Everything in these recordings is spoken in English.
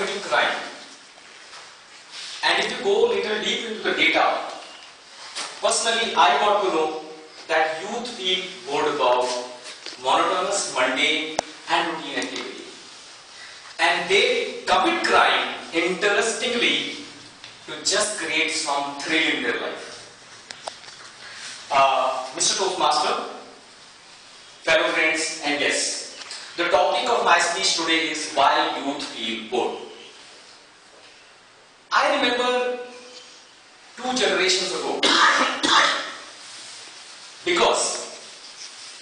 committing crime. And if you go little deep into the data, personally I got to know that youth feel bored about monotonous, mundane and routine activity. And they commit crime, interestingly, to just create some thrill in their life. Mr. Toastmaster, fellow friends and guests, the topic of my speech today is why youth feel bored. I remember 2 generations ago, because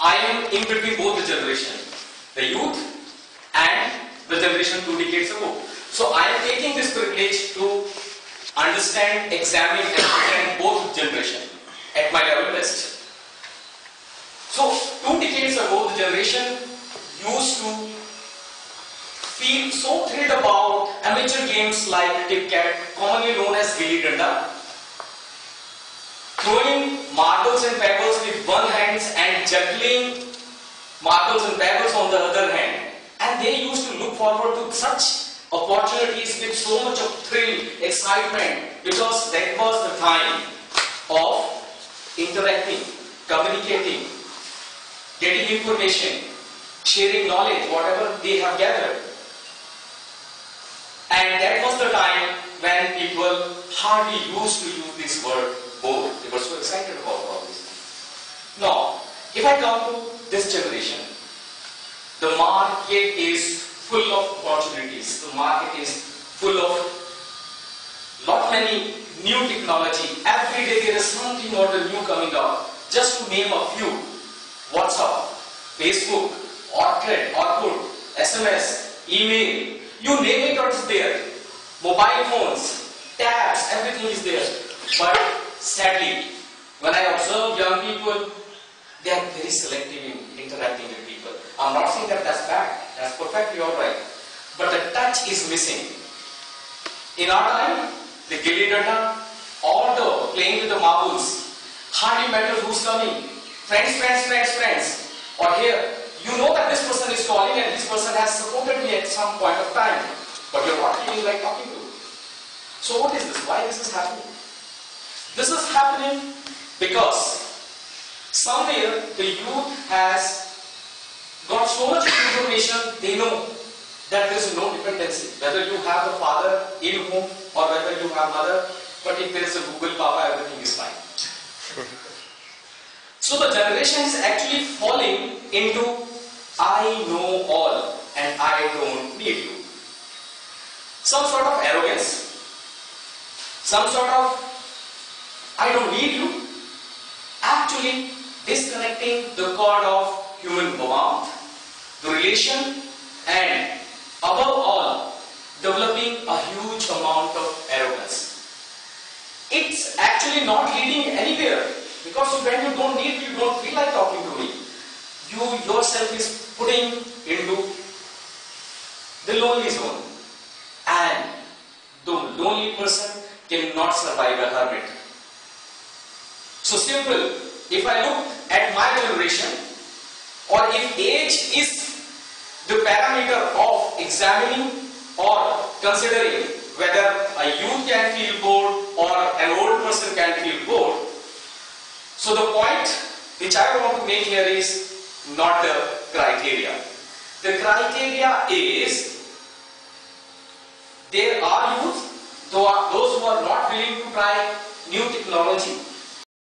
I am in between both the generations, the youth and the generation 2 decades ago. So I am taking this privilege to understand, examine and understand both generations at my level best. So 2 decades ago, the generation used to feel so thrilled about amateur games like Tic-Cat, commonly known as Gilli Danda, throwing marbles and pebbles with one hand and juggling marbles and pebbles on the other hand. And they used to look forward to such opportunities with so much of thrill, excitement, because that was the time of interacting, communicating, getting information, sharing knowledge, whatever they have gathered. And that was the time when people hardly used to use this word bored. They were so excited about all this. Now, if I come to this generation, the market is full of opportunities. The market is full of lot many new technology. Every day there is something or the new coming up. Just to name a few: WhatsApp, Facebook, Orkut, SMS, email, you name it, it's there. Mobile phones, tabs, everything is there. But sadly, when I observe young people, they are very selective in interacting with people. I'm not saying that that's bad. That's perfectly alright. But the touch is missing. In our time, the Gilli Danda or the playing with the marbles, hardly matters who's coming. Friends. Or here, you know that this person is calling and this person has supported me at some point of time, but you're not feeling like talking to. So what is this? Why this is happening? This is happening because somewhere the youth has got so much information, they know that there is no dependency. Whether you have a father in home or whether you have mother, but if there is a Google Papa, everything is fine. So the generation is actually falling into I know all and I don't need you. Some sort of arrogance, some sort of I don't need you, actually disconnecting the cord of human warmth, the relation, and above all, developing a huge amount of arrogance. It's actually not leading anywhere. Because when you don't need, you don't feel like talking to me. You yourself is putting into the lonely zone. And the lonely person cannot survive a hermit. So simple, if I look at my generation, or if age is the parameter of examining or considering whether a youth can feel bored or an old person can feel bored, so the point which I want to make here is not the criteria. The criteria is there are youth, those who are not willing to try new technology,